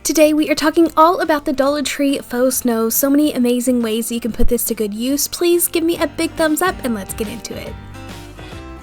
Today we are talking all about the Dollar Tree Faux Snow. So many amazing ways you can put this to good use. Please give me a big thumbs up and let's get into it.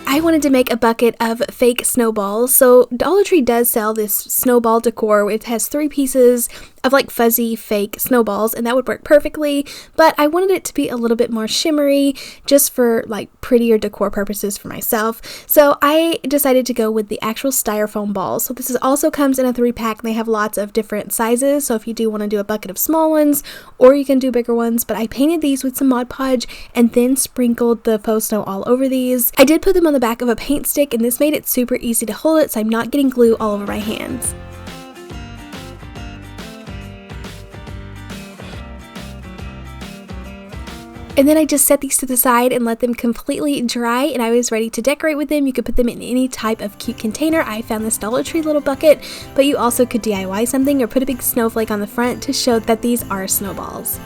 I wanted to make a bucket of fake snowballs. So Dollar Tree does sell this snowball decor. It has 3 pieces of like fuzzy fake snowballs, and that would work perfectly, but I wanted it to be a little bit more shimmery just for like prettier decor purposes for myself. So I decided to go with the actual styrofoam balls. So this also comes in a 3-pack, and they have lots of different sizes. So if you do want to do a bucket of small ones, or you can do bigger ones, but I painted these with some Mod Podge and then sprinkled the faux snow all over these. I did put them on the back of a paint stick, and this made it super easy to hold it so I'm not getting glue all over my hands. And then I just set these to the side and let them completely dry, and I was ready to decorate with them. You could put them in any type of cute container. I found this Dollar Tree little bucket, but you also could DIY something or put a big snowflake on the front to show that these are snowballs.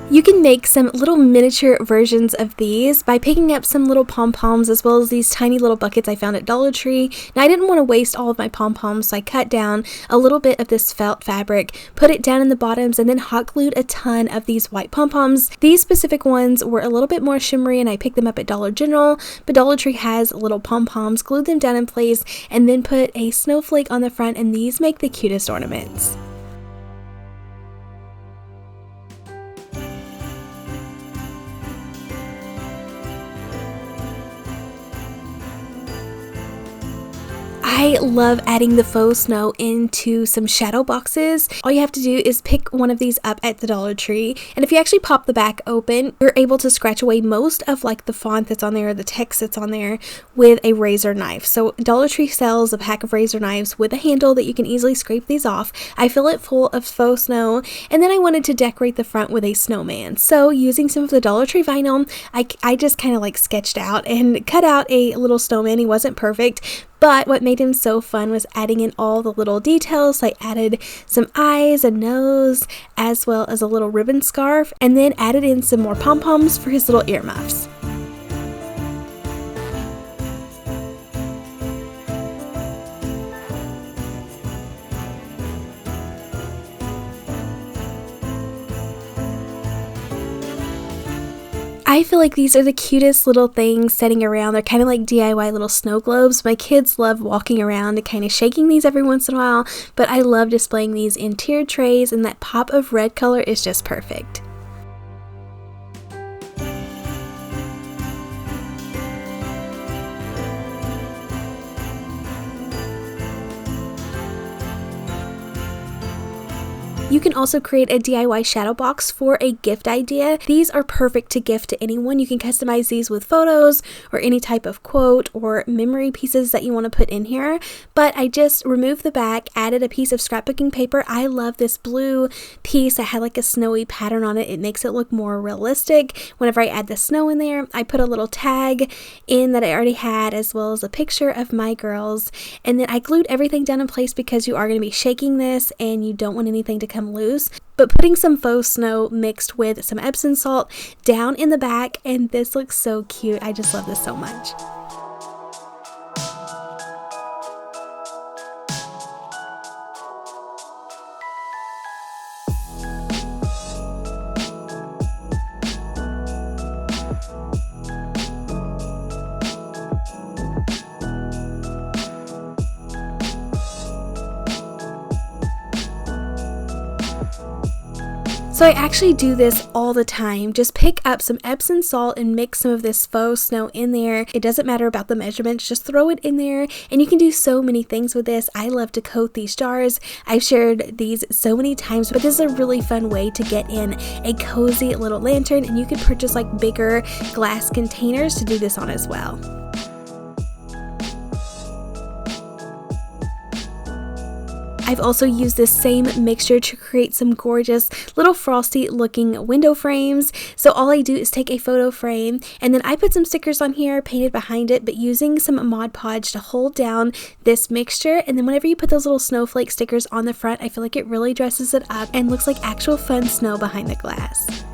You can make some little miniature versions of these by picking up some little pom-poms as well as these tiny little buckets I found at Dollar Tree. Now I didn't want to waste all of my pom-poms, so I cut down a little bit of this felt fabric, put it down in the bottoms, and then hot glued a ton of these white pom-poms. These specific ones were a little bit more shimmery and I picked them up at Dollar General, but Dollar Tree has little pom-poms, glued them down in place, and then put a snowflake on the front, and these make the cutest ornaments. I love adding the faux snow into some shadow boxes. All you have to do is pick one of these up at the Dollar Tree, and if you actually pop the back open, you're able to scratch away most of like the font that's on there or the text that's on there with a razor knife. So Dollar Tree sells a pack of razor knives with a handle that you can easily scrape these off. I fill it full of faux snow, and then I wanted to decorate the front with a snowman. So using some of the Dollar Tree vinyl, I just kind of like sketched out and cut out a little snowman. He wasn't perfect, but what made him so fun was adding in all the little details. I added some eyes, a nose, as well as a little ribbon scarf, and then added in some more pom-poms for his little earmuffs. I feel like these are the cutest little things sitting around. They're kind of like DIY little snow globes. My kids love walking around and kind of shaking these every once in a while, but I love displaying these in tiered trays, and that pop of red color is just perfect. You can also create a DIY shadow box for a gift idea. These are perfect to gift to anyone. You can customize these with photos or any type of quote or memory pieces that you want to put in here. But I just removed the back, added a piece of scrapbooking paper. I love this blue piece that had like a snowy pattern on it. It makes it look more realistic. Whenever I add the snow in there, I put a little tag in that I already had, as well as a picture of my girls. And then I glued everything down in place because you are going to be shaking this and you don't want anything to come loose, but putting some faux snow mixed with some Epsom salt down in the back, and this looks so cute. I just love this so much. So I actually do this all the time. Just pick up some Epsom salt and mix some of this faux snow in there. It doesn't matter about the measurements, just throw it in there, and you can do so many things with this. I love to coat these jars. I've shared these so many times, but this is a really fun way to get in a cozy little lantern, and you could purchase like bigger glass containers to do this on as well. I've also used this same mixture to create some gorgeous little Frosty looking window frames. So all I do is take a photo frame, and then I put some stickers on here painted behind it, but using some Mod Podge to hold down this mixture. And then whenever you put those little snowflake stickers on the front, I feel like it really dresses it up and looks like actual fun snow behind the glass.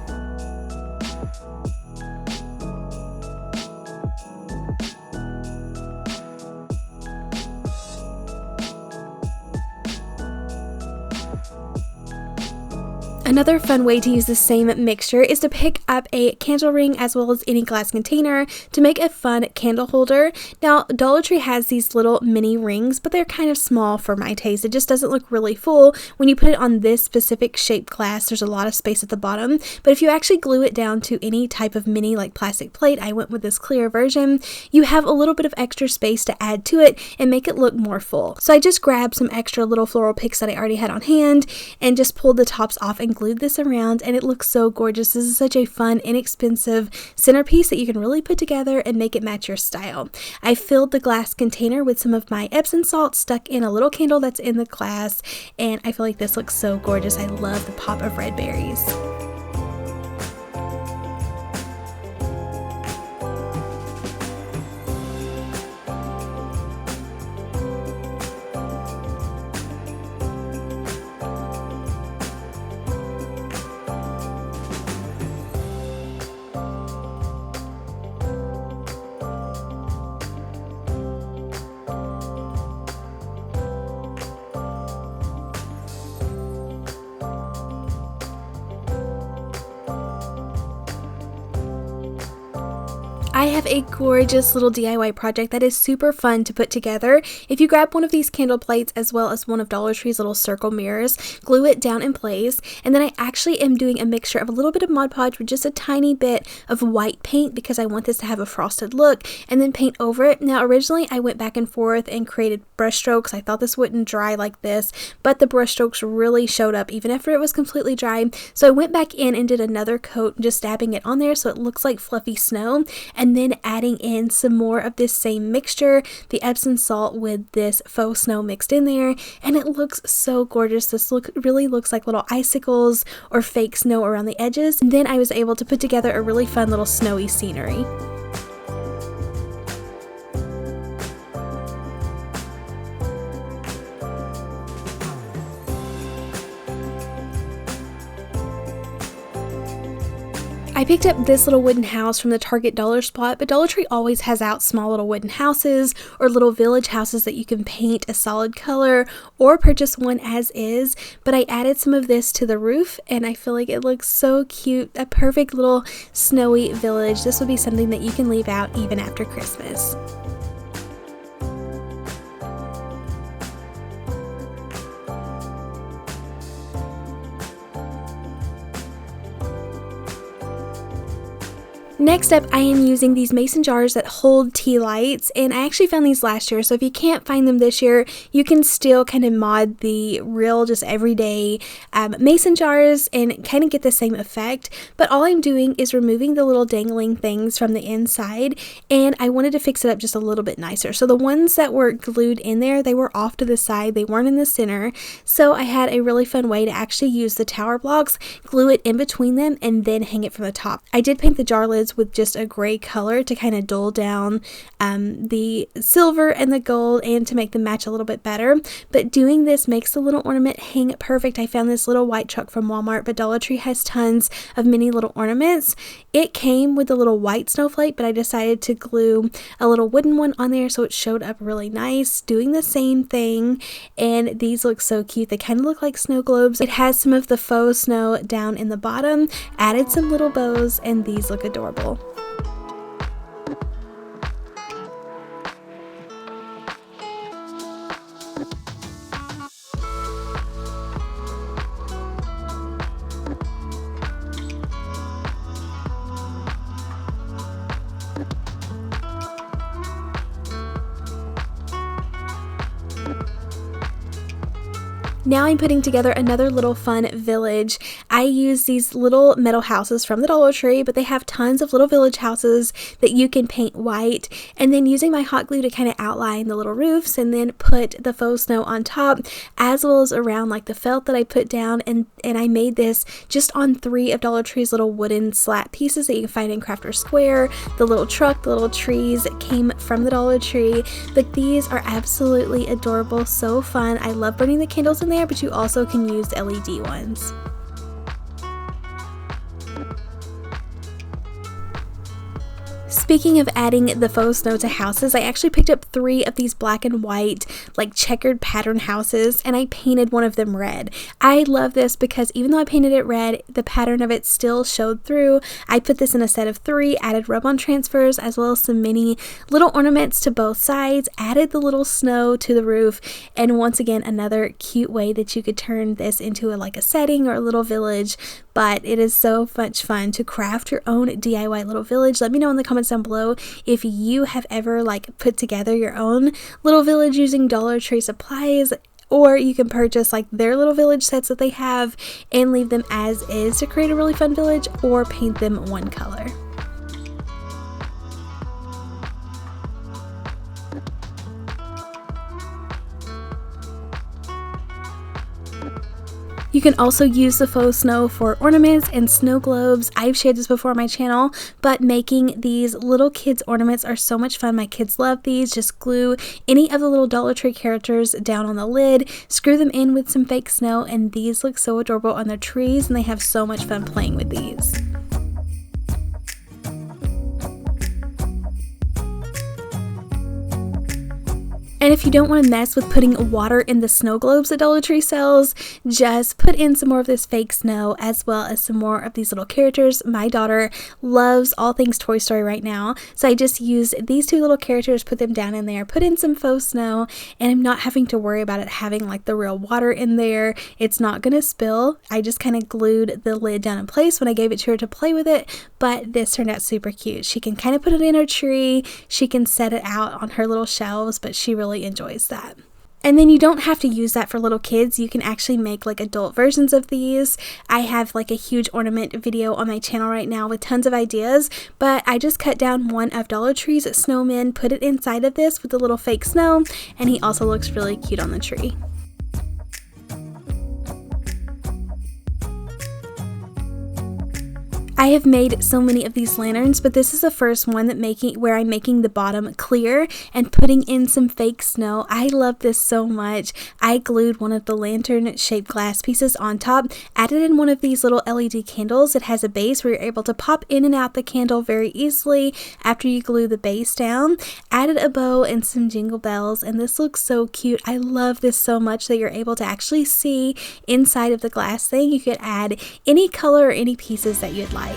Another fun way to use the same mixture is to pick up a candle ring as well as any glass container to make a fun candle holder. Now, Dollar Tree has these little mini rings, but they're kind of small for my taste. It just doesn't look really full. When you put it on this specific shaped glass, there's a lot of space at the bottom, but if you actually glue it down to any type of mini like plastic plate, I went with this clear version, you have a little bit of extra space to add to it and make it look more full. So I just grabbed some extra little floral picks that I already had on hand and just pulled the tops off and glued this around, and it looks so gorgeous. This is such a fun, inexpensive centerpiece that you can really put together and make it match your style. I filled the glass container with some of my Epsom salt, stuck in a little candle that's in the glass, and I feel like this looks so gorgeous. I love the pop of red berries. I have a gorgeous little DIY project that is super fun to put together. If you grab one of these candle plates as well as one of Dollar Tree's little circle mirrors, glue it down in place, and then I actually am doing a mixture of a little bit of Mod Podge with just a tiny bit of white paint because I want this to have a frosted look, and then paint over it. Now originally I went back and forth and created brush strokes. I thought this wouldn't dry like this, but the brush strokes really showed up even after it was completely dry. So I went back in and did another coat, just dabbing it on there so it looks like fluffy snow, and then adding in some more of this same mixture, the Epsom salt with this faux snow mixed in there, and it looks so gorgeous. This really looks like little icicles or fake snow around the edges, and then I was able to put together a really fun little snowy scenery. I picked up this little wooden house from the Target dollar spot, but Dollar Tree always has out small little wooden houses or little village houses that you can paint a solid color or purchase one as is, but I added some of this to the roof and I feel like it looks so cute. A perfect little snowy village. This would be something that you can leave out even after Christmas. Next up, I am using these mason jars that hold tea lights, and I actually found these last year, so if you can't find them this year, you can still kind of mod the real, just everyday mason jars and kind of get the same effect, but all I'm doing is removing the little dangling things from the inside, and I wanted to fix it up just a little bit nicer. So the ones that were glued in there, they were off to the side, they weren't in the center, so I had a really fun way to actually use the tower blocks, glue it in between them, and then hang it from the top. I did paint the jar lids with just a gray color to kind of dull down the silver and the gold and to make them match a little bit better, but doing this makes the little ornament hang perfect. I found this little white truck from Walmart, but Dollar Tree has tons of mini little ornaments. It came with a little white snowflake, but I decided to glue a little wooden one on there so it showed up really nice, doing the same thing, and these look so cute. They kind of look like snow globes. It has some of the faux snow down in the bottom, added some little bows, and these look adorable. Now I'm putting together another little fun village. I use these little metal houses from the Dollar Tree, but they have tons of little village houses that you can paint white, and then using my hot glue to kind of outline the little roofs and then put the faux snow on top, as well as around like the felt that I put down, and I made this just on 3 of Dollar Tree's little wooden slat pieces that you can find in Crafter Square. The little truck, the little trees that came from the Dollar Tree, but these are absolutely adorable, so fun. I love burning the candles in there, but you also can use LED ones. Speaking of adding the faux snow to houses, I actually picked up 3 of these black and white like checkered pattern houses, and I painted one of them red. I love this because even though I painted it red, the pattern of it still showed through. I put this in a set of 3, added rub-on transfers as well as some mini little ornaments to both sides, added the little snow to the roof, and once again another cute way that you could turn this into like a setting or a little village. But it is so much fun to craft your own DIY little village. Let me know in the comments down below if you have ever like put together your own little village using Dollar Tree supplies, or you can purchase like their little village sets that they have and leave them as is to create a really fun village, or paint them one color. You can also use the faux snow for ornaments and snow globes. I've shared this before on my channel, but making these little kids ornaments are so much fun. My kids love these. Just glue any of the little Dollar Tree characters down on the lid, screw them in with some fake snow, and these look so adorable on their trees, and they have so much fun playing with these. And if you don't want to mess with putting water in the snow globes that Dollar Tree sells, just put in some more of this fake snow as well as some more of these little characters. My daughter loves all things Toy Story right now, so I just used these 2 little characters, put them down in there, put in some faux snow, and I'm not having to worry about it having like the real water in there. It's not going to spill. I just kind of glued the lid down in place when I gave it to her to play with it, but this turned out super cute. She can kind of put it in her tree, she can set it out on her little shelves, but she really enjoys that. And then you don't have to use that for little kids. You can actually make like adult versions of these. I have like a huge ornament video on my channel right now with tons of ideas, but I just cut down one of Dollar Tree's snowmen, put it inside of this with a little fake snow, and he also looks really cute on the tree. I have made so many of these lanterns, but this is the first one where I'm making the bottom clear and putting in some fake snow. I love this so much. I glued one of the lantern shaped glass pieces on top, added in one of these little LED candles. It has a base where you're able to pop in and out the candle very easily after you glue the base down, added a bow and some jingle bells, and this looks so cute. I love this so much that you're able to actually see inside of the glass thing. You could add any color or any pieces that you'd like.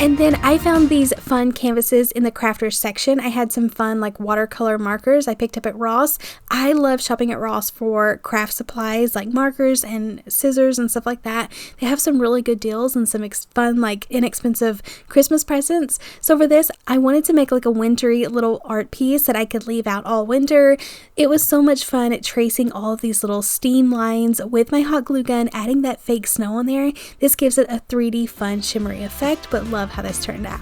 And then I found these fun canvases in the crafters section. I had some fun like watercolor markers I picked up at Ross. I love shopping at Ross for craft supplies like markers and scissors and stuff like that. They have some really good deals and some fun like inexpensive Christmas presents. So for this, I wanted to make like a wintry little art piece that I could leave out all winter. It was so much fun at tracing all of these little steam lines with my hot glue gun, adding that fake snow on there. This gives it a 3D fun shimmery effect, but love how this turned out.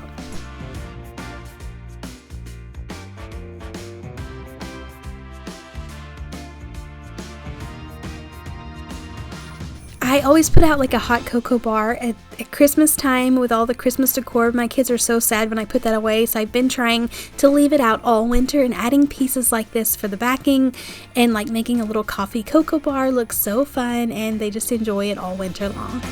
I always put out like a hot cocoa bar at Christmas time with all the Christmas decor. My kids are so sad when I put that away, so I've been trying to leave it out all winter, and adding pieces like this for the backing and like making a little coffee cocoa bar looks so fun, and they just enjoy it all winter long.